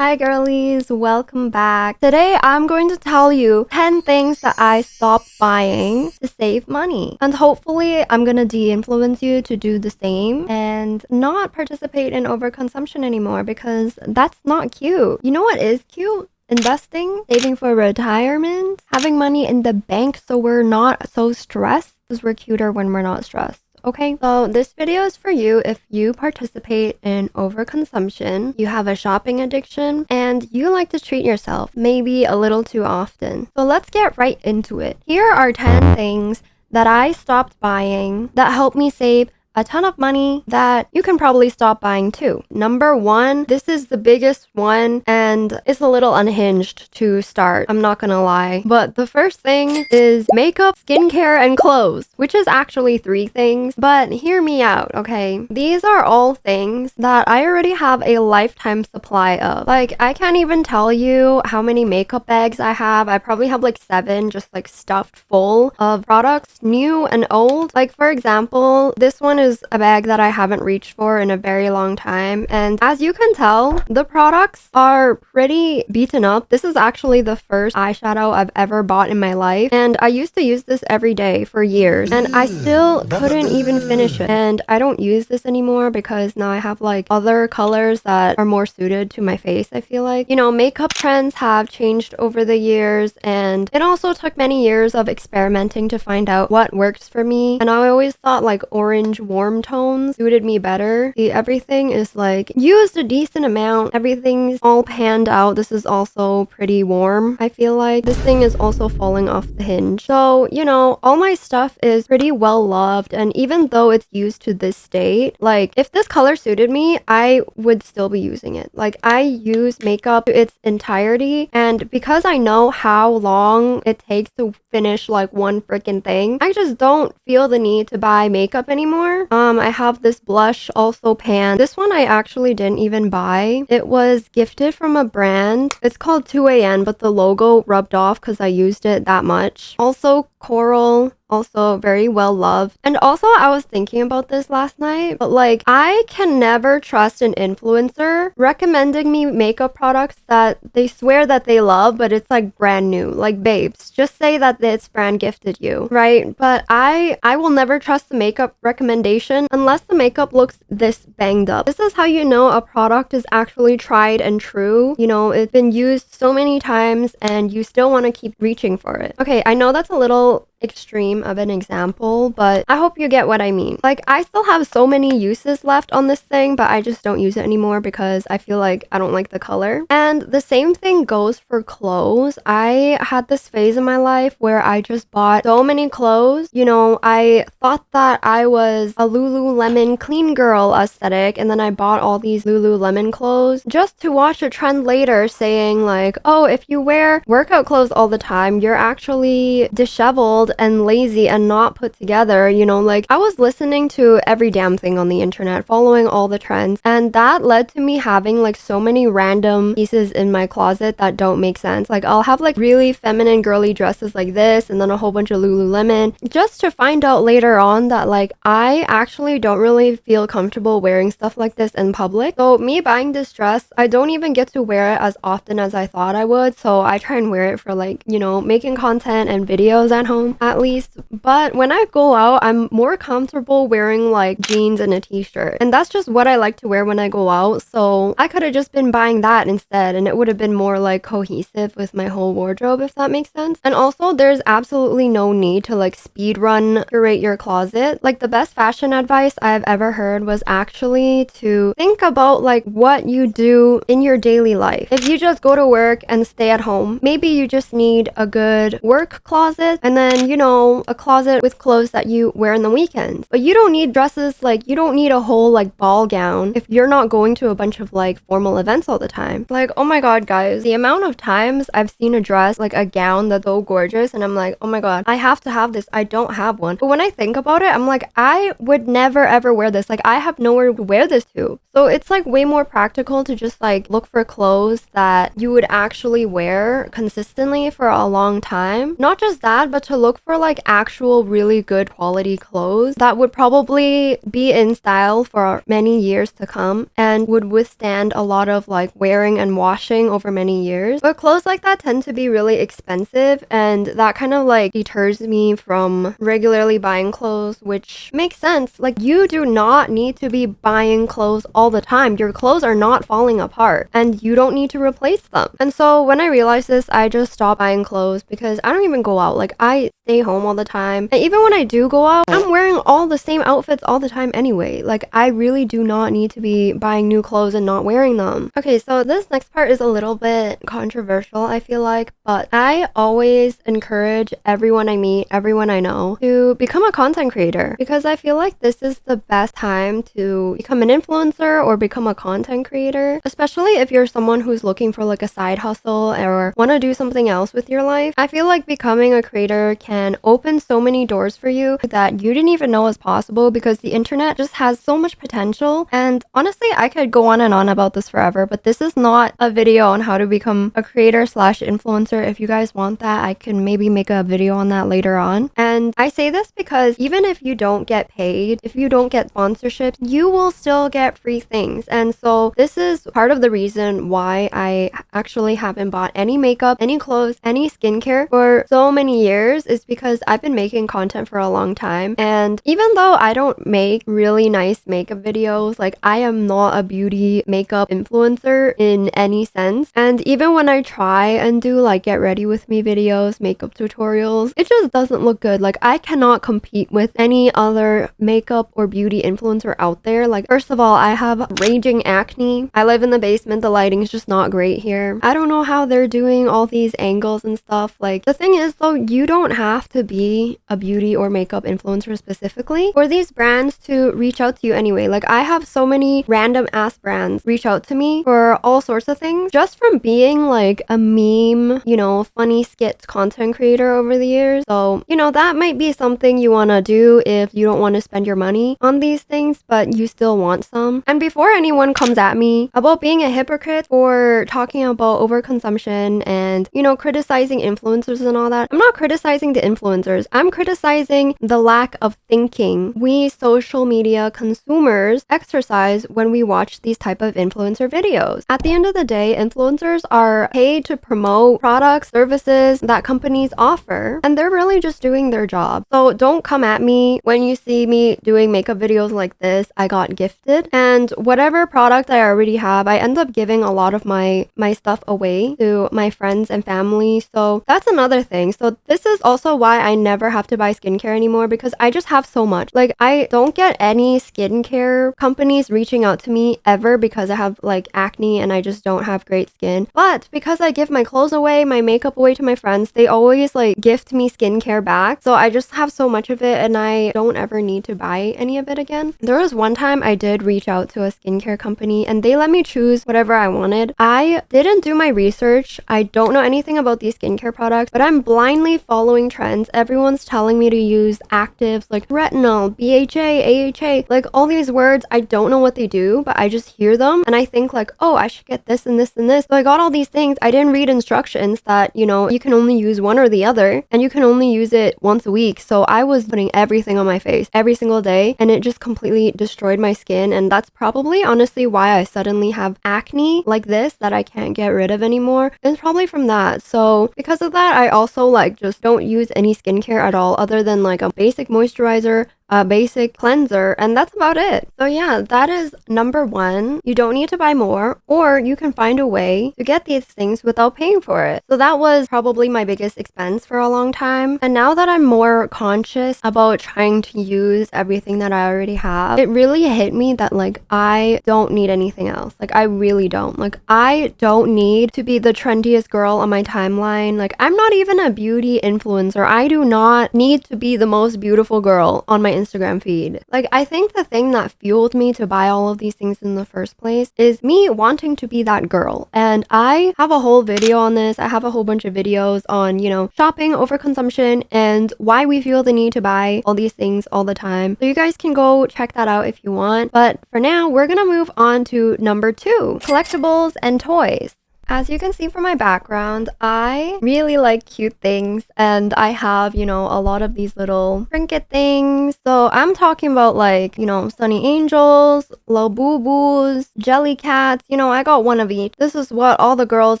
Hi girlies, welcome back. Today I'm going to tell you 10 things that I stopped buying to save money. And hopefully I'm gonna de-influence you to do the same and not participate in overconsumption anymore because that's not cute. You know what is cute? Investing, saving for retirement, having money in the bank so we're not so stressed because we're cuter when we're not stressed. Okay, so this video is for you if you participate in overconsumption, you have a shopping addiction, and you like to treat yourself maybe a little too often. So let's get right into it. Here are 10 things that I stopped buying that helped me save a ton of money that you can probably stop buying too. Number one, this is the biggest one and it's a little unhinged to start, I'm not gonna lie. But the first thing is makeup, skincare, and clothes, which is actually 3 things, but hear me out, okay? These are all things that I already have a lifetime supply of. Like, I can't even tell you how many makeup bags I have. I probably have like 7 just like stuffed full of products, new and old. Like, for example, this one is a bag that I haven't reached for in a very long time, and as you can tell, the products are pretty beaten up. This is actually the first eyeshadow I've ever bought in my life, and I used to use this every day for years, and I still couldn't even finish it. And I don't use this anymore because now I have like other colors that are more suited to my face. I feel like, you know, makeup trends have changed over the years, and it also took many years of experimenting to find out what works for me, and I always thought like orange warm tones suited me better. See, everything is like used a decent amount. Everything's all panned out. This is also pretty warm. I feel like this thing is also falling off the hinge. So, you know, all my stuff is pretty well loved, and even though it's used to this state, like if this color suited me, I would still be using it. Like, I use makeup to its entirety, and because I know how long it takes to finish like one freaking thing, I just don't feel the need to buy makeup anymore. I have this blush also pan. This one I actually didn't even buy. It was gifted from a brand. It's called 2AN, but the logo rubbed off because I used it that much. Also coral. Also very well loved. And also I was thinking about this last night, but like I can never trust an influencer recommending me makeup products that they swear that they love, but it's like brand new. Like, babes, just say that it's brand gifted you, right? But I will never trust the makeup recommendation unless the makeup looks this banged up. This is how you know a product is actually tried and true. You know, it's been used so many times and you still want to keep reaching for it. Okay, I know that's a little extreme of an example, but I hope you get what I mean. Like, I still have so many uses left on this thing, but I just don't use it anymore because I feel like I don't like the color. And the same thing goes for clothes. I had this phase in my life where I just bought so many clothes. You know, I thought that I was a Lululemon clean girl aesthetic, and then I bought all these Lululemon clothes just to watch a trend later saying like, oh, if you wear workout clothes all the time, you're actually disheveled and lazy and not put together. You know, like I was listening to every damn thing on the internet, following all the trends, and that led to me having like so many random pieces in my closet that don't make sense. Like, I'll have like really feminine girly dresses like this and then a whole bunch of Lululemon, just to find out later on that like I actually don't really feel comfortable wearing stuff like this in public. So me buying this dress, I don't even get to wear it as often as I thought I would, so I try and wear it for like, you know, making content and videos at home at least. But when I go out, I'm more comfortable wearing like jeans and a t-shirt, and that's just what I like to wear when I go out. So I could have just been buying that instead, and it would have been more like cohesive with my whole wardrobe, if that makes sense. And also, there's absolutely no need to like speed run curate your closet. Like, the best fashion advice I've ever heard was actually to think about like what you do in your daily life. If you just go to work and stay at home, maybe you just need a good work closet, and then, you know, a closet with clothes that you wear in the weekends. But you don't need dresses, like you don't need a whole like ball gown if you're not going to a bunch of like formal events all the time. Like, oh my god, guys, the amount of times I've seen a dress, like a gown that's so gorgeous, and I'm like, oh my god, I have to have this. I don't have one. But when I think about it, I'm like, I would never ever wear this. Like, I have nowhere to wear this to. So it's like way more practical to just like look for clothes that you would actually wear consistently for a long time. Not just that, but to look for like actual really good quality clothes that would probably be in style for many years to come and would withstand a lot of like wearing and washing over many years. But clothes like that tend to be really expensive, and that kind of like deters me from regularly buying clothes, which makes sense. Like, you do not need to be buying clothes all the time. Your clothes are not falling apart and you don't need to replace them. And so when I realized this, I just stopped buying clothes because I don't even go out. Like, I stay home all the time. And even when I do go out, I'm wearing all the same outfits all the time anyway. Like, I really do not need to be buying new clothes and not wearing them. Okay, so this next part is a little bit controversial, I feel like, but I always encourage everyone I meet, everyone I know, to become a content creator, because I feel like this is the best time to become an influencer or become a content creator, especially if you're someone who's looking for like a side hustle or want to do something else with your life. I feel like becoming a creator can open so many doors for you that you didn't even know was possible, because the internet just has so much potential. And honestly, I could go on and on about this forever, but this is not a video on how to become a creator slash influencer. If you guys want that, I can maybe make a video on that later on. And I say this because even if you don't get paid, if you don't get sponsorships, you will still get free things. And so this is part of the reason why I actually haven't bought any makeup, any clothes, any skincare for so many years, is because I've been making content for a long time. And even though I don't make really nice makeup videos, like, I am not a beauty makeup influencer in any sense. And even when I try and do like get ready with me videos, makeup tutorials, it just doesn't look good. Like, I cannot compete with any other makeup or beauty influencer out there. Like, first of all, I have raging acne. I live in the basement. The lighting is just not great here. I don't know how they're doing all these angles and stuff. Like, the thing is though, you don't have to be a beauty or makeup influencer specifically for these brands to reach out to you anyway. Like, I have so many random ass brands reach out to me for all sorts of things just from being like a meme, you know, funny skit content creator over the years. So, you know, that might be something you want to do if you don't want to spend your money on these things, but you still want some. And before anyone comes at me about being a hypocrite for talking about overconsumption and, you know, criticizing influencers and all that, I'm not criticizing the influencers. I'm criticizing the lack of thinking we social media consumers exercise when we watch these type of influencer videos. At the end of the day, influencers are paid to promote products, services that companies offer, and they're really just doing their job. So don't come at me when you see me doing makeup videos like this. I got gifted, and whatever product I already have, I end up giving a lot of my stuff away to my friends and family. So that's another thing. So this is also why I never have to buy skincare anymore, because I just have so much. Like, I don't get any skincare companies reaching out to me ever because I have like acne and I just don't have great skin. But because I give my clothes away, my makeup away to my friends, they always like gift me skincare back. So I just have so much of it and I don't ever need to buy any of it again. There was one time I did reach out to a skincare company and they let me choose whatever I wanted. I didn't do my research. I don't know anything about these skincare products, but I'm blindly following trends. Everyone's telling me to use actives like retinol, BHA, AHA, like all these words. I don't know what they do, but I just hear them and I think like, oh, I should get this and this and this. So I got all these things. I didn't read instructions that, you know, you can only use one or the other and you can only use it once a week. So I was putting everything on my face every single day and it just completely destroyed my skin. And that's probably honestly why I suddenly have acne like this that I can't get rid of anymore. It's probably from that. So because of that, I also like just don't use any skincare at all other than like a basic moisturizer, a basic cleanser, and that's about it. So yeah, that is number one. You don't need to buy more, or you can find a way to get these things without paying for it. So that was probably my biggest expense for a long time. And now that I'm more conscious about trying to use everything that I already have, it really hit me that like I don't need anything else. Like I really don't. Like I don't need to be the trendiest girl on my timeline. Like I'm not even a beauty influencer. I do not need to be the most beautiful girl on my Instagram feed. Like I think the thing that fueled me to buy all of these things in the first place is me wanting to be that girl. And I have a whole video on this. I have a whole bunch of videos on, you know, shopping, overconsumption, and why we feel the need to buy all these things all the time. So you guys can go check that out if you want. But for now, we're gonna move on to number 2, collectibles and toys. As you can see from my background, I really like cute things and I have, a lot of these little trinket things. So I'm talking about like, sunny angels, labubus, jelly cats, I got one of each. This is what all the girls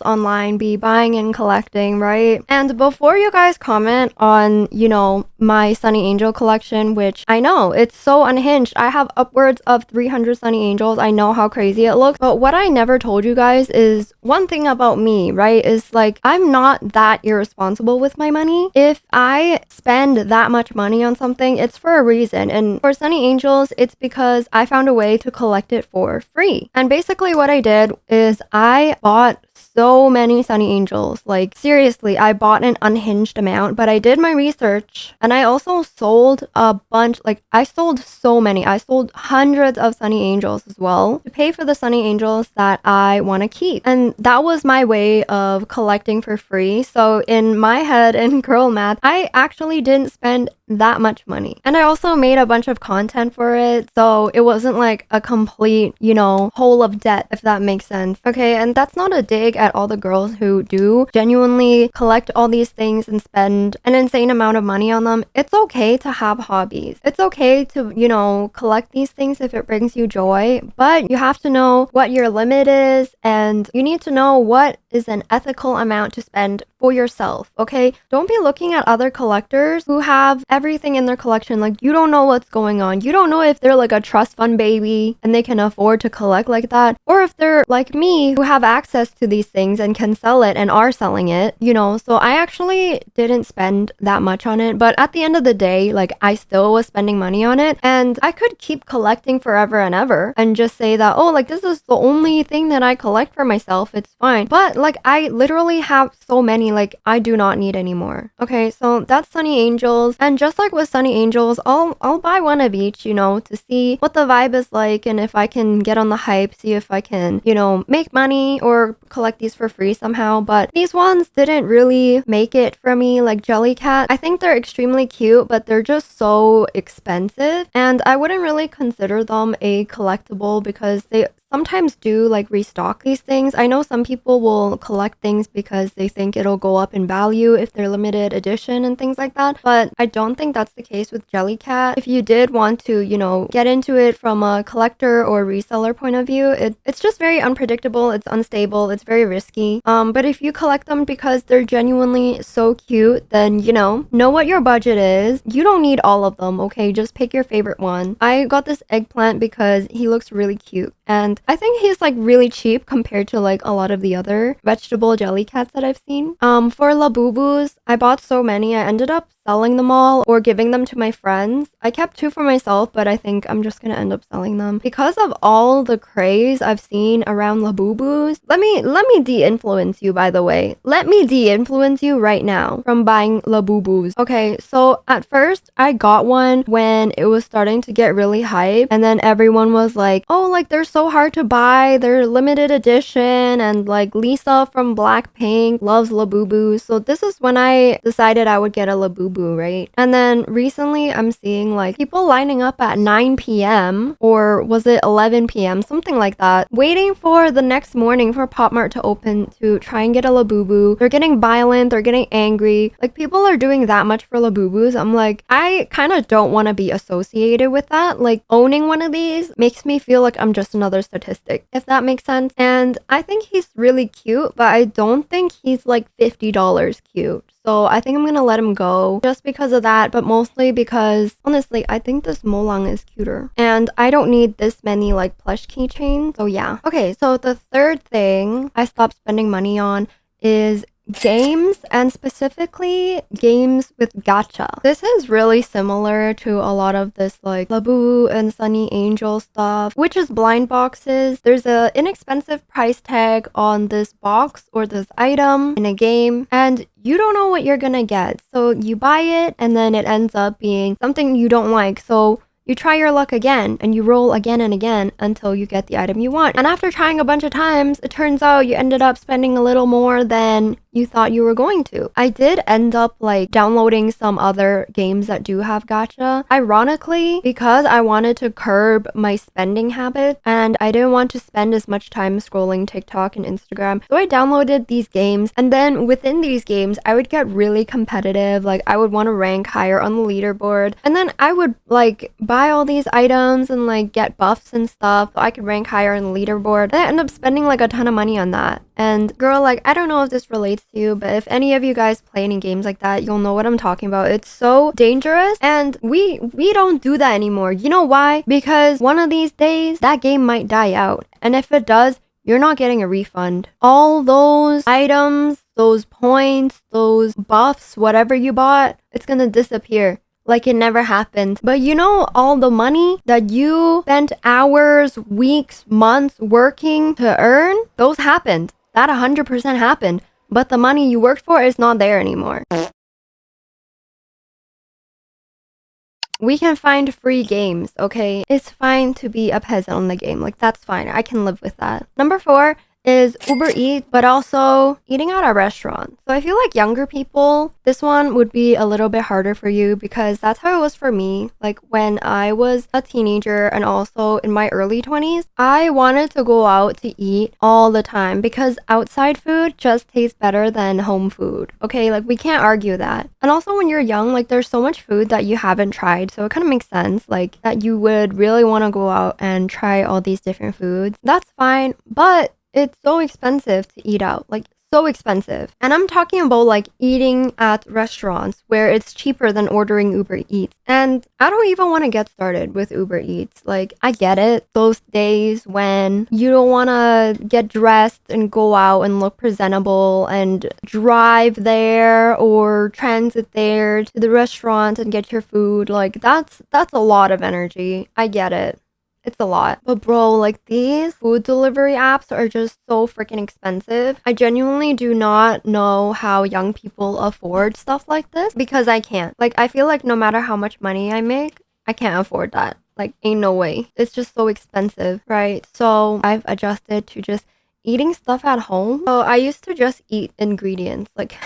online be buying and collecting, right? And before you guys comment on, my sunny angel collection, which I know it's so unhinged. I have upwards of 300 sunny angels. I know how crazy it looks, but what I never told you guys is one thing about me, right, is like I'm not that irresponsible with my money. If I spend that much money on something, it's for a reason. And for Sunny Angels, it's because I found a way to collect it for free. And basically what I did is I bought so many Sunny Angels. Like seriously, I bought an unhinged amount, but I did my research and I also sold a bunch. Like I sold so many. I sold hundreds of Sunny Angels as well to pay for the Sunny Angels that I want to keep. And that was my way of collecting for free. So in my head, in girl math, I actually didn't spend that much money. And I also made a bunch of content for it. So it wasn't like a complete, hole of debt, if that makes sense. Okay. And that's not a dig at all the girls who do genuinely collect all these things and spend an insane amount of money on them. It's okay to have hobbies. It's okay to, collect these things if it brings you joy, but you have to know what your limit is and you need to know what is an ethical amount to spend for yourself, okay? Don't be looking at other collectors who have everything in their collection. Like, you don't know what's going on. You don't know if they're like a trust fund baby and they can afford to collect like that, or if they're like me who have access to these things and can sell it and are selling it, So I actually didn't spend that much on it, but at the end of the day, like I still was spending money on it and I could keep collecting forever and ever and just say that, oh, like this is the only thing that I collect for myself. It's fine. But like I literally have so many, like I do not need anymore. Okay, so that's Sunny Angels. And just like with Sunny Angels, I'll buy one of each, to see what the vibe is like and if I can get on the hype, see if I can, make money or collect these for free somehow. But these ones didn't really make it for me, like Jellycat. I think they're extremely cute, but they're just so expensive. And I wouldn't really consider them a collectible because they sometimes do like restock these things. I know some people will collect things because they think it'll go up in value if they're limited edition and things like that, but I don't think that's the case with Jellycat. If you did want to, get into it from a collector or reseller point of view, it's just very unpredictable, it's unstable, it's very risky. But if you collect them because they're genuinely so cute, then know what your budget is. You don't need all of them, okay? Just pick your favorite one. I got this eggplant because he looks really cute. And I think he's like really cheap compared to like a lot of the other vegetable jelly cats that I've seen. For Labubus, I bought so many. I ended up selling them all or giving them to my friends. I kept 2 for myself, but I think I'm just gonna end up selling them because of all the craze I've seen around Labubus. Let me de-influence you, by the way. Let me de-influence you right now from buying Labubus. Okay, so at first I got one when it was starting to get really hype, and then everyone was like, oh, like they're so hard to buy, they're limited edition, and like Lisa from Blackpink loves Labubus. So this is when I decided I would get a Labubu, right? And then recently I'm seeing like people lining up at 9 p.m. or was it 11 p.m., something like that, waiting for the next morning for Pop Mart to open to try and get a Labubu. They're getting violent, they're getting angry. Like people are doing that much for Labubus. I'm like, I kind of don't want to be associated with that. Like owning one of these makes me feel like I'm just another statistic, if that makes sense. And I think he's really cute, but I don't think he's like $50 cute. So I think I'm gonna let him go just because of that, but mostly because honestly, I think this Molang is cuter. And I don't need this many like plush keychains. So yeah. Okay, so the third thing I stopped spending money on is games, and specifically games with gacha. This is really similar to a lot of this like Labu and Sunny Angel stuff, which is blind boxes. There's a inexpensive price tag on this box or this item in a game, and you don't know what you're gonna get. So you buy it and then it ends up being something you don't like. So you try your luck again and you roll again and again until you get the item you want. And after trying a bunch of times, it turns out you ended up spending a little more than you thought you were going to. I did end up like downloading some other games that do have gacha. Ironically, because I wanted to curb my spending habit and I didn't want to spend as much time scrolling TikTok and Instagram. So I downloaded these games, and then within these games, I would get really competitive. Like I would want to rank higher on the leaderboard, and then I would like buy all these items and like get buffs and stuff so I could rank higher on the leaderboard. And I end up spending like a ton of money on that. And girl, like I don't know if this relates to you, but if any of you guys play any games like that, you'll know what I'm talking about. It's so dangerous, and we don't do that anymore. You know why? Because one of these days that game might die out, and if it does, you're not getting a refund. All those items, those points, those buffs, whatever you bought, it's gonna disappear like it never happened. But you know, all the money that you spent hours, weeks, months working to earn, those happened. That 100% happened. But the money you worked for is not there anymore. We can find free games, okay? It's fine to be a peasant on the game. Like, that's fine. I can live with that. Number 4 is Uber Eats, but also eating at a restaurant. So I feel like younger people, this one would be a little bit harder for you because that's how it was for me. Like when I was a teenager and also in my early 20s, I wanted to go out to eat all the time because outside food just tastes better than home food. Okay, like we can't argue that. And also when you're young, like there's so much food that you haven't tried. So it kind of makes sense like that you would really want to go out and try all these different foods. That's fine, but it's so expensive to eat out, like so expensive. And I'm talking about like eating at restaurants where it's cheaper than ordering Uber Eats. And I don't even want to get started with Uber Eats. Like I get it, those days when you don't want to get dressed and go out and look presentable and drive there or transit there to the restaurant and get your food. Like that's a lot of energy. I get it. It's a lot. But bro, like these food delivery apps are just so freaking expensive. I genuinely do not know how young people afford stuff like this because I can't. Like I feel like no matter how much money I make, I can't afford that. Like ain't no way. It's just so expensive, right? So I've adjusted to just eating stuff at home. So I used to just eat ingredients. Like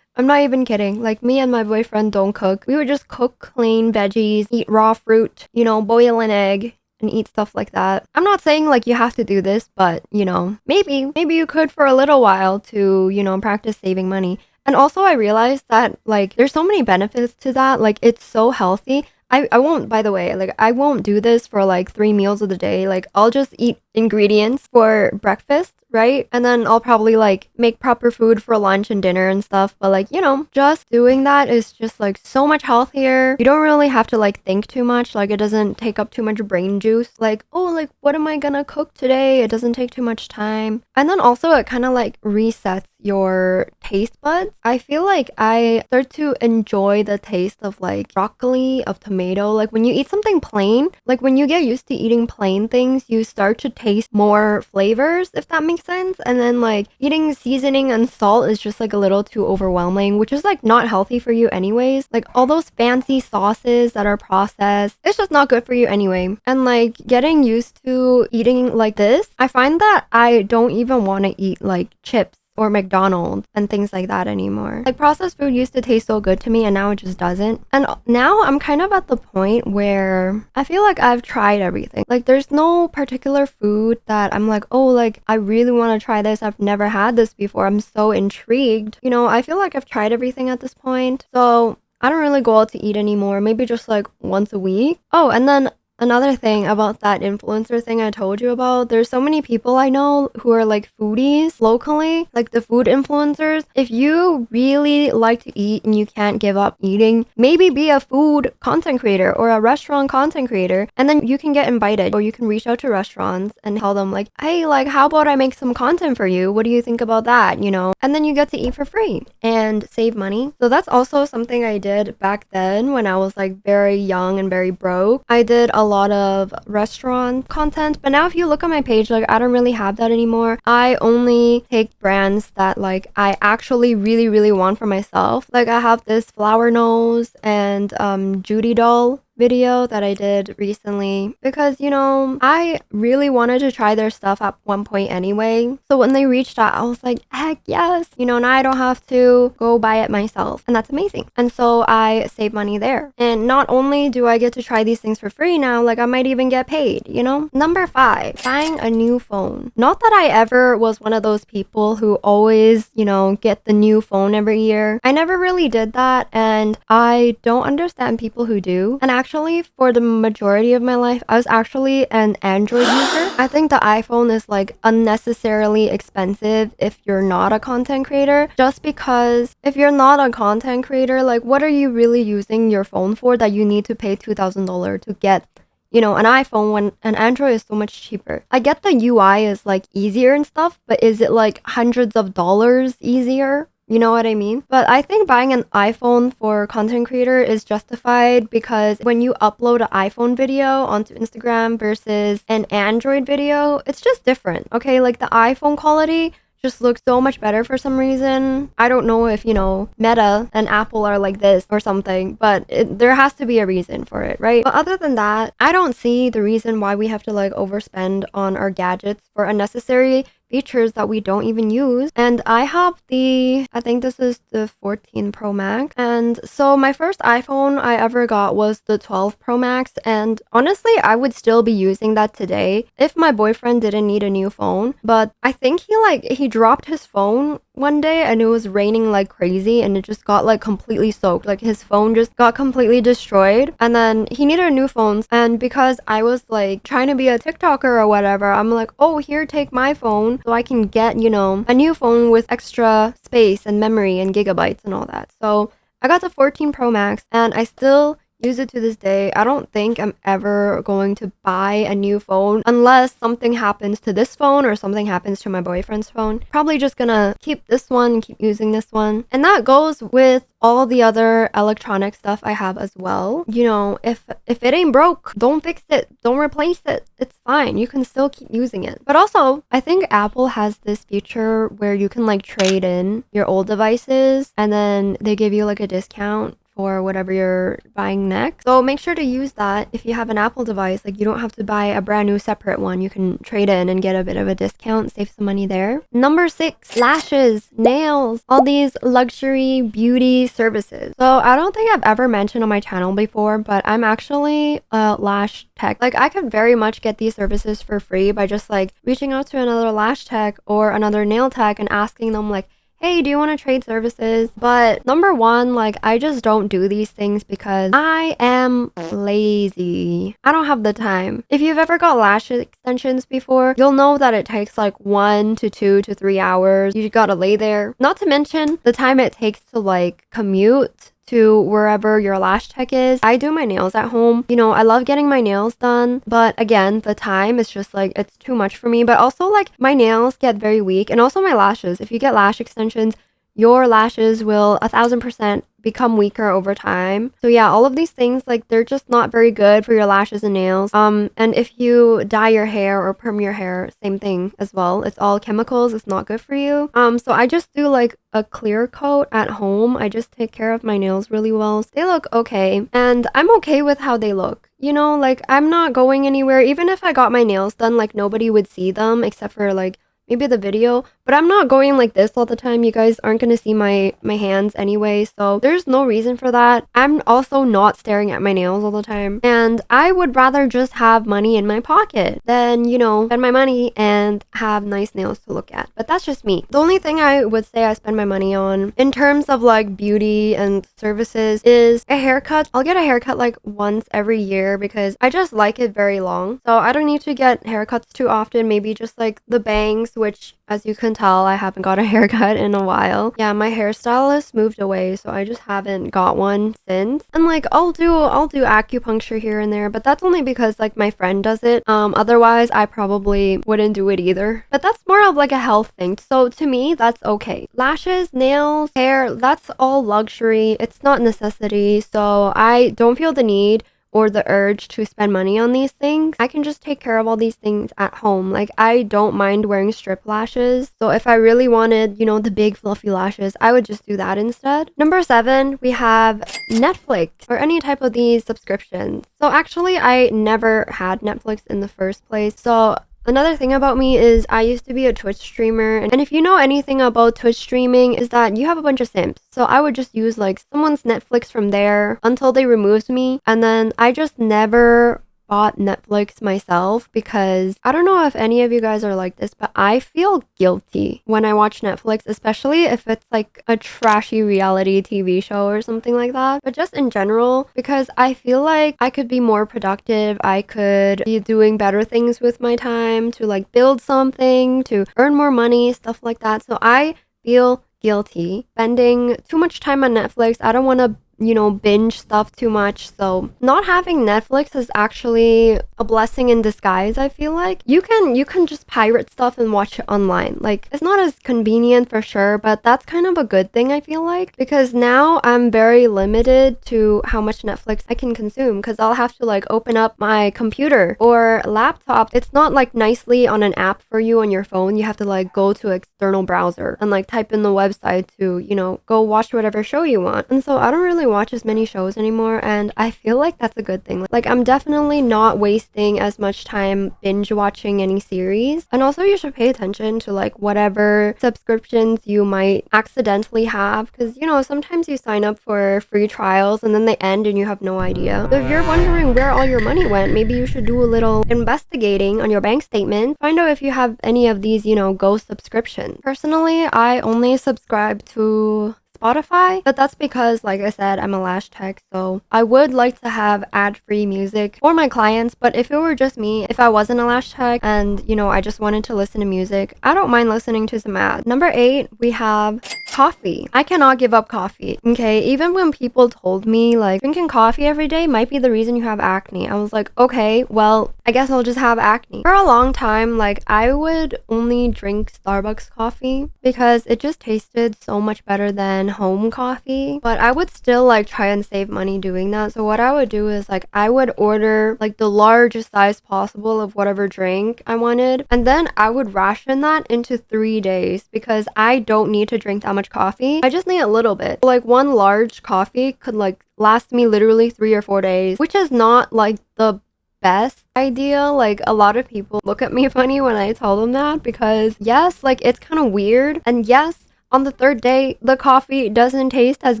I'm not even kidding. Like me and my boyfriend don't cook. We would just cook plain veggies, eat raw fruit, you know, boil an egg and eat stuff like that. I'm not saying like you have to do this, but you know, maybe you could for a little while to, you know, practice saving money. And also I realized that like there's so many benefits to that. Like it's so healthy. I won't, by the way, like I won't do this for like 3 meals of the day. Like I'll just eat ingredients for breakfast, right? And then I'll probably like make proper food for lunch and dinner and stuff. But like, you know, just doing that is just like so much healthier. You don't really have to like think too much. Like it doesn't take up too much brain juice. Like, oh, like what am I gonna cook today? It doesn't take too much time. And then also it kind of like resets your taste buds. I feel like I start to enjoy the taste of like broccoli, of tomato. Like when you eat something plain, like when you get used to eating plain things, you start to taste more flavors, if that makes sense. And then like eating seasoning and salt is just like a little too overwhelming, which is like not healthy for you anyways. Like all those fancy sauces that are processed, it's just not good for you anyway. And like getting used to eating like this, I find that I don't even want to eat like chips or McDonald's and things like that anymore. Like processed food used to taste so good to me and now it just doesn't. And now I'm kind of at the point where I feel like I've tried everything. Like there's no particular food that I'm like, oh, like I really want to try this. I've never had this before. I'm so intrigued. You know, I feel like I've tried everything at this point. So I don't really go out to eat anymore. Maybe just like once a week. Oh, and then another thing about that influencer thing I told you about, there's so many people I know who are like foodies locally, like the food influencers. If you really like to eat and you can't give up eating, maybe be a food content creator or a restaurant content creator, and then you can get invited or you can reach out to restaurants and tell them like, hey, like how about I make some content for you? What do you think about that? You know, and then you get to eat for free and save money. So that's also something I did back then when I was like very young and very broke. I did a lot of restaurant content, but now if you look at my page, like I don't really have that anymore. I only take brands that like I actually really want for myself. Like I have this flower nose and Judy doll. video that I did recently because, you know, I really wanted to try their stuff at one point anyway. So when they reached out, I was like, heck yes, you know, now I don't have to go buy it myself. And that's amazing. And so I save money there. And not only do I get to try these things for free now, like I might even get paid, you know? Number 5, buying a new phone. Not that I ever was one of those people who always, you know, get the new phone every year. I never really did that, and I don't understand people who do. And actually, for the majority of my life, I was actually an Android user. I think the iPhone is like unnecessarily expensive if you're not a content creator, just because if you're not a content creator, like what are you really using your phone for that you need to pay $2,000 to get, you know, an iPhone when an Android is so much cheaper? I get the UI is like easier and stuff, but is it like hundreds of dollars easier? You know what I mean? But I think buying an iPhone for content creator is justified because when you upload an iPhone video onto Instagram versus an Android video, it's just different. Okay, like the iPhone quality just looks so much better for some reason. I don't know if, you know, Meta and Apple are like this or something, but there has to be a reason for it, right? But other than that, I don't see the reason why we have to like overspend on our gadgets for unnecessary features that we don't even use. And I have I think this is the 14 Pro Max. And so my first iPhone I ever got was the 12 Pro Max. And honestly, I would still be using that today if my boyfriend didn't need a new phone. But I think he dropped his phone one day and it was raining like crazy and it just got like completely soaked. Like his phone just got completely destroyed, and then he needed a new phone. And because I was like trying to be a TikToker or whatever, I'm like, oh, here, take my phone so I can get, you know, a new phone with extra space and memory and gigabytes and all that. So I got the 14 Pro Max and I still use it to this day. I don't think I'm ever going to buy a new phone unless something happens to this phone or something happens to my boyfriend's phone. Probably just gonna keep this one, keep using this one. And that goes with all the other electronic stuff I have as well. You know, if it ain't broke, don't fix it, don't replace it. It's fine. You can still keep using it. But also, I think Apple has this feature where you can like trade in your old devices and then they give you like a discount for whatever you're buying next. So make sure to use that if you have an Apple device. Like you don't have to buy a brand new separate one. You can trade in and get a bit of a discount, save some money there. Number 6, lashes, nails, all these luxury beauty services. So I don't think I've ever mentioned on my channel before, but I'm actually a lash tech. Like I could very much get these services for free by just like reaching out to another lash tech or another nail tech and asking them like, hey, do you want to trade services? But number 1, like I just don't do these things because I am lazy. I don't have the time. If you've ever got lash extensions before, you'll know that it takes like 1 to 2 to 3 hours. You gotta lay there. Not to mention the time it takes to like commute to wherever your lash tech is. I do my nails at home. You know, I love getting my nails done, but again, the time is just like, it's too much for me. But also like my nails get very weak, and also my lashes. If you get lash extensions, your lashes will 1000% become weaker over time. So yeah, all of these things, like they're just not very good for your lashes and nails. And if you dye your hair or perm your hair, same thing as well. It's all chemicals. It's not good for you. So I just do like a clear coat at home. I just take care of my nails really well. So they look okay, and I'm okay with how they look. You know, like I'm not going anywhere. Even if I got my nails done, like nobody would see them except for like maybe the video, but I'm not going like this all the time. You guys aren't gonna see my hands anyway, so there's no reason for that. I'm also not staring at my nails all the time, and I would rather just have money in my pocket than, you know, spend my money and have nice nails to look at. But that's just me. The only thing I would say I spend my money on in terms of like beauty and services is a haircut. I'll get a haircut like once every year because I just like it very long, so I don't need to get haircuts too often. Maybe just like the bangs, which as you can tell, I haven't got a haircut in a while. Yeah, my hairstylist moved away, so I just haven't got one since. And like I'll do acupuncture here and there, but that's only because like my friend does it. Otherwise I probably wouldn't do it either. But that's more of like a health thing. So to me, that's okay. Lashes, nails, hair, that's all luxury. It's not necessity. So I don't feel the need or the urge to spend money on these things, I can just take care of all these things at home. Like, I don't mind wearing strip lashes. So if I really wanted, you know, the big fluffy lashes, I would just do that instead. Number 7, we have Netflix or any type of these subscriptions. So actually, I never had Netflix in the first place. So another thing about me is I used to be a Twitch streamer, and if you know anything about Twitch streaming is that you have a bunch of simps. So I would just use like someone's Netflix from there until they removed me, and then I just never bought Netflix myself because I don't know if any of you guys are like this, but I feel guilty when I watch Netflix, especially if it's like a trashy reality TV show or something like that. But just in general, because I feel like I could be more productive, I could be doing better things with my time to like build something, to earn more money, stuff like that. So I feel guilty spending too much time on Netflix. I don't want to, you know, binge stuff too much. So not having Netflix is actually a blessing in disguise. I feel like you can just pirate stuff and watch it online. Like, it's not as convenient for sure, but that's kind of a good thing, I feel like, because now I'm very limited to how much Netflix I can consume, because I'll have to like open up my computer or laptop. It's not like nicely on an app for you on your phone. You have to like go to external browser and like type in the website to, you know, go watch whatever show you want. And so I don't really watch as many shows anymore, and I feel like that's a good thing. Like, I'm definitely not wasting as much time binge watching any series. And also, you should pay attention to like whatever subscriptions you might accidentally have, because, you know, sometimes you sign up for free trials and then they end and you have no idea. So if you're wondering where all your money went, maybe you should do a little investigating on your bank statement, find out if you have any of these, you know, ghost subscriptions. Personally, I only subscribe to Spotify, but that's because, like I said, I'm a lash tech, so I would like to have ad-free music for my clients. But if it were just me, if I wasn't a lash tech and, you know, I just wanted to listen to music, I don't mind listening to some ads. Number 8, we have coffee. I cannot give up coffee. Okay, even when people told me like drinking coffee every day might be the reason you have acne, I was like, okay, well, I guess I'll just have acne. For a long time, like, I would only drink Starbucks coffee because it just tasted so much better than home coffee, but I would still like try and save money doing that. So what I would do is like I would order like the largest size possible of whatever drink I wanted, and then I would ration that into 3 days because I don't need to drink that much coffee. I just need a little bit. Like, one large coffee could like last me literally 3 or 4 days, which is not like the best idea. Like, a lot of people look at me funny when I tell them that, because yes, like, it's kind of weird, and yes, on the 3rd day, the coffee doesn't taste as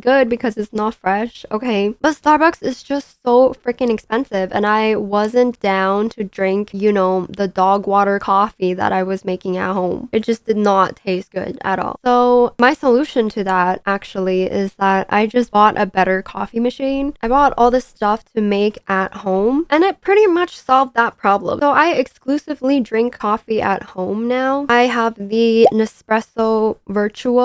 good because it's not fresh, okay? But Starbucks is just so freaking expensive, and I wasn't down to drink, you know, the dog water coffee that I was making at home. It just did not taste good at all. So my solution to that actually is that I just bought a better coffee machine. I bought all this stuff to make at home, and it pretty much solved that problem. So I exclusively drink coffee at home now. I have the Nespresso Virtual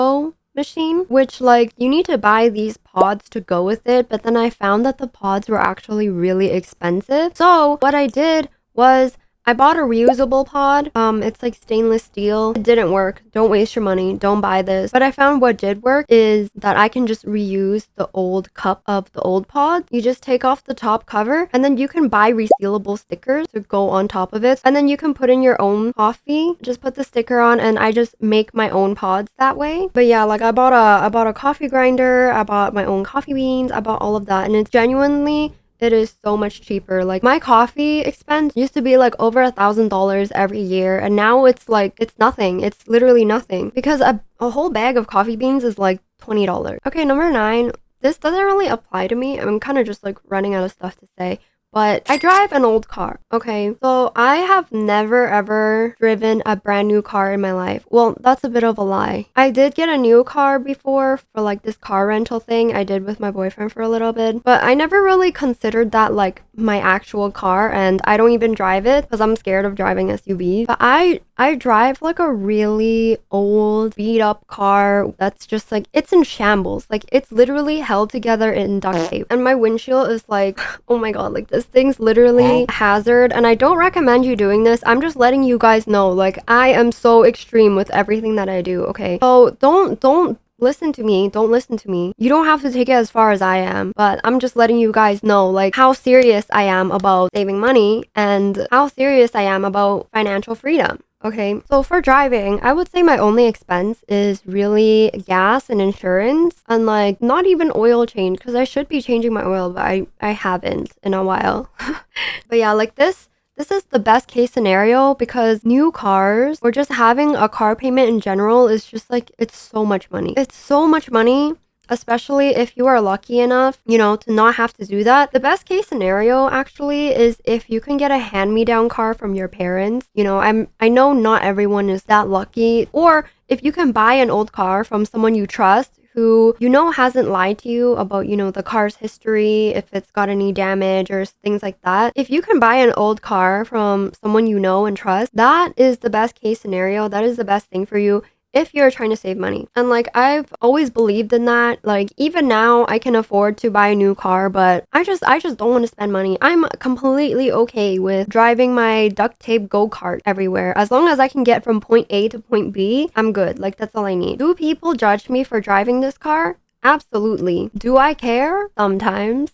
machine, which, like, you need to buy these pods to go with it, but then I found that the pods were actually really expensive. So what I did was I bought a reusable pod. It's like stainless steel. It didn't work. Don't waste your money. Don't buy this. But I found what did work is that I can just reuse the old cup of the old pod. You just take off the top cover, and then you can buy resealable stickers to go on top of it. And then you can put in your own coffee. Just put the sticker on, and I just make my own pods that way. But yeah, like, I bought a coffee grinder. I bought my own coffee beans. I bought all of that, and it's genuinely, it is so much cheaper. Like, my coffee expense used to be like over $1,000 every year, and now it's like, it's nothing. It's literally nothing, because a whole bag of coffee beans is like $20. Okay, number 9. This doesn't really apply to me. I'm kind of just like running out of stuff to say. But I drive an old car, okay? So I have never ever driven a brand new car in my life. Well, that's a bit of a lie. I did get a new car before for like this car rental thing I did with my boyfriend for a little bit, but I never really considered that like my actual car, and I don't even drive it because I'm scared of driving SUVs. But I drive like a really old beat up car that's just like, it's in shambles. Like, it's literally held together in duct tape, and my windshield is like, oh my god, like, this thing's literally a hazard, and I don't recommend you doing this. I'm just letting you guys know, like, I am so extreme with everything that I do, okay? So don't listen to me, don't listen to me. You don't have to take it as far as I am, but I'm just letting you guys know like how serious I am about saving money and how serious I am about financial freedom. Okay, so for driving, I would say my only expense is really gas and insurance, and like not even oil change, because I should be changing my oil, but I haven't in a while. But yeah, like this is the best case scenario because new cars or just having a car payment in general is just like, it's so much money. It's so much money, especially if you are lucky enough, you know, to not have to do that. The best case scenario actually is if you can get a hand-me-down car from your parents. You know, I know not everyone is that lucky. Or if you can buy an old car from someone you trust who you know hasn't lied to you about, you know, the car's history, if it's got any damage or things like that. If you can buy an old car from someone you know and trust, that is the best case scenario. That is the best thing for you if you're trying to save money. And like I've always believed in that. Like even now I can afford to buy a new car, but I just don't want to spend money. I'm completely okay with driving my duct tape go-kart everywhere. As long as I can get from point A to point B, I'm good. Like that's all I need. Do people judge me for driving this car? Absolutely. Do I care? Sometimes.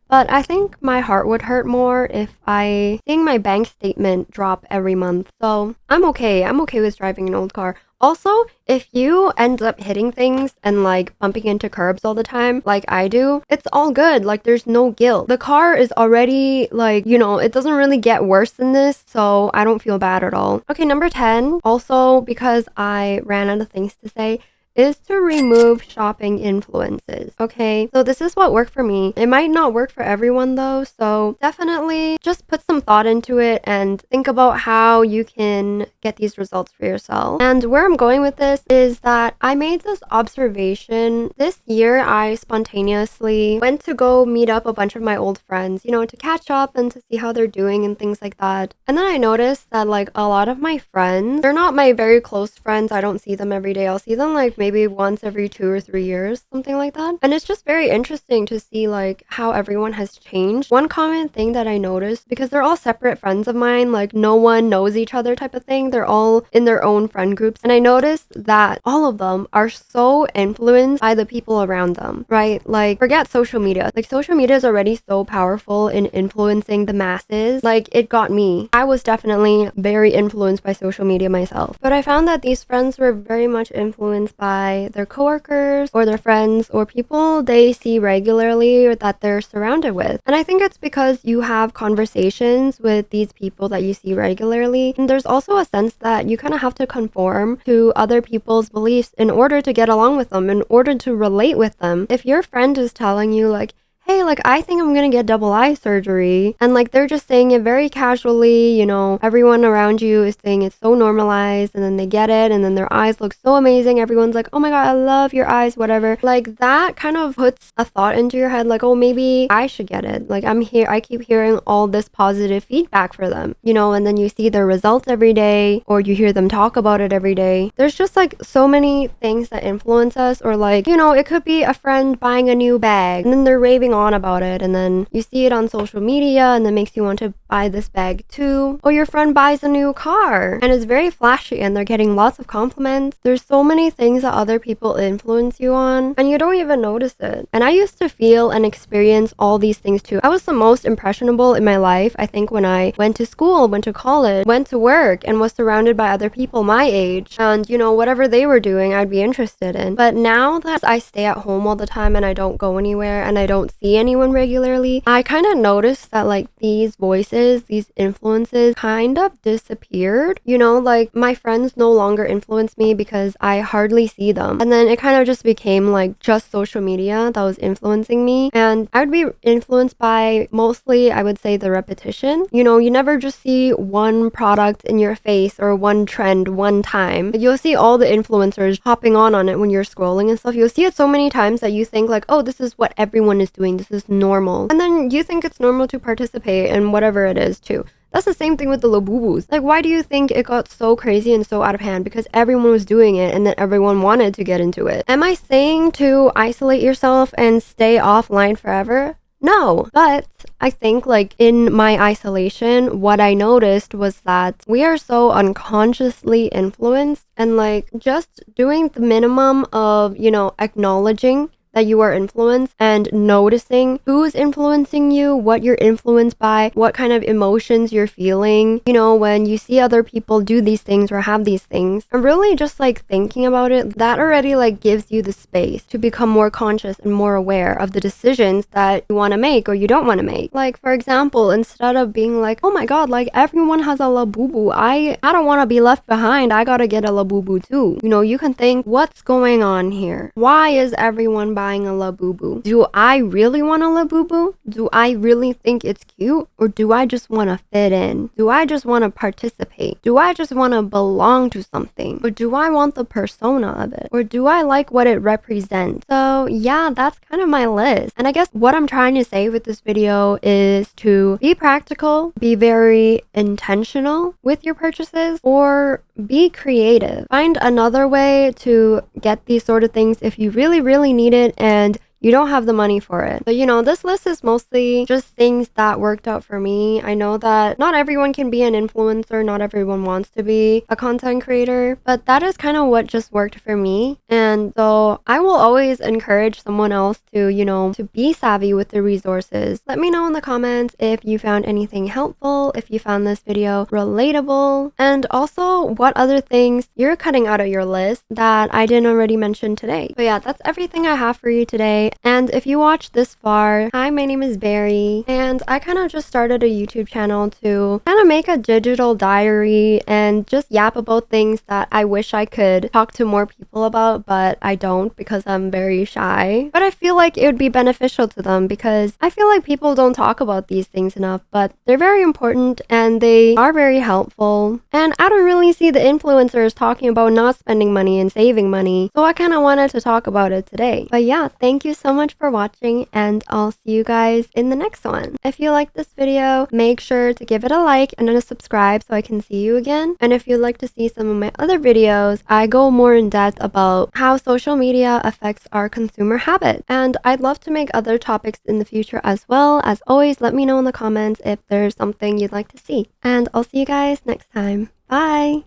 But I think my heart would hurt more if I seeing my bank statement drop every month. So I'm okay. I'm okay with driving an old car. Also, if you end up hitting things and like bumping into curbs all the time, like I do, it's all good. Like there's no guilt. The car is already like, you know, it doesn't really get worse than this, so I don't feel bad at all. Okay, number 10, also because I ran out of things to say, is to remove shopping influences. Okay, so this is what worked for me. It might not work for everyone though, so definitely just put some thought into it and think about how you can get these results for yourself. And where I'm going with this is that I made this observation. This year, I spontaneously went to go meet up a bunch of my old friends, you know, to catch up and to see how they're doing and things like that. And then I noticed that like a lot of my friends, they're not my very close friends. I don't see them every day. I'll see them like maybe once every 2 or 3 years, something like that. And it's just very interesting to see like how everyone has changed. One common thing that I noticed, because they're all separate friends of mine, like no one knows each other type of thing. They're all in their own friend groups. And I noticed that all of them are so influenced by the people around them, right? Like forget social media. Like social media is already so powerful in influencing the masses. Like it got me. I was definitely very influenced by social media myself. But I found that these friends were very much influenced by their coworkers or their friends or people they see regularly or that they're surrounded with. And I think it's because you have conversations with these people that you see regularly. And there's also a sense that you kind of have to conform to other people's beliefs in order to get along with them, in order to relate with them. If your friend is telling you like, hey, like I think I'm gonna get double eye surgery, and like they're just saying it very casually, you know, everyone around you is saying it's so normalized, and then they get it and then their eyes look so amazing, everyone's like, oh my god, I love your eyes, whatever. Like that kind of puts a thought into your head like, oh, maybe I should get it. Like I keep hearing all this positive feedback for them, you know, and then you see their results every day or you hear them talk about it every day. There's just like so many things that influence us, or like, you know, it could be a friend buying a new bag and then they're raving on about it, and then you see it on social media and then makes you want to buy this bag too. Or your friend buys a new car and it's very flashy and they're getting lots of compliments. There's so many things that other people influence you on and you don't even notice it. And I used to feel and experience all these things too. I was the most impressionable in my life, I think, when I went to school, went to college, went to work, and was surrounded by other people my age, and you know, whatever they were doing I'd be interested in. But now that I stay at home all the time and I don't go anywhere and I don't see anyone regularly, I kind of noticed that like these voices, these influences kind of disappeared. You know, like my friends no longer influence me because I hardly see them. And then it kind of just became like just social media that was influencing me. And I would be influenced by mostly, I would say, the repetition. You know, you never just see one product in your face or one trend one time. You'll see all the influencers hopping on it when you're scrolling and stuff. You'll see it so many times that you think like, oh, this is what everyone is doing. This is normal. And then you think it's normal to participate in whatever it is too. That's the same thing with the Labubus. Like, why do you think it got so crazy and so out of hand? Because everyone was doing it and then everyone wanted to get into it. Am I saying to isolate yourself and stay offline forever? No, but I think like in my isolation, what I noticed was that we are so unconsciously influenced, and like just doing the minimum of, acknowledging that you are influenced and noticing who's influencing you, what you're influenced by, what kind of emotions you're feeling, when you see other people do these things or have these things, and really just like thinking about it, that already like gives you the space to become more conscious and more aware of the decisions that you want to make or you don't want to make. Like, for example, instead of being like, oh my god, like everyone has a labubu, I don't want to be left behind, I gotta get a labubu too. You can think, what's going on here? Why is everyone buying a labubu? Do I really want a labubu? Do I really think it's cute? Or do I just want to fit in? Do I just want to participate? Do I just want to belong to something? Or do I want the persona of it? Or do I like what it represents? So yeah, that's kind of my list. And I guess what I'm trying to say with this video is to be practical, be very intentional with your purchases, or be creative. Find another way to get these sort of things if you really, really need it and you don't have the money for it. But this list is mostly just things that worked out for me. I know that not everyone can be an influencer, not everyone wants to be a content creator, but that is kind of what just worked for me. And so I will always encourage someone else to, to be savvy with the resources. Let me know in the comments if you found anything helpful, if you found this video relatable, and also what other things you're cutting out of your list that I didn't already mention today. But yeah, that's everything I have for you today. And if you watched this far, hi, my name is Barry, and I kind of just started a YouTube channel to kind of make a digital diary and just yap about things that I wish I could talk to more people about, but I don't because I'm very shy. But I feel like it would be beneficial to them because I feel like people don't talk about these things enough, but they're very important and they are very helpful. And I don't really see the influencers talking about not spending money and saving money, so I kind of wanted to talk about it today. But yeah, thank you so much for watching, and I'll see you guys in the next one. If you like this video, make sure to give it a like and then a subscribe so I can see you again. And if you'd like to see some of my other videos, I go more in depth about how social media affects our consumer habit. And I'd love to make other topics in the future as well. As always, let me know in the comments if there's something you'd like to see. And I'll see you guys next time. Bye!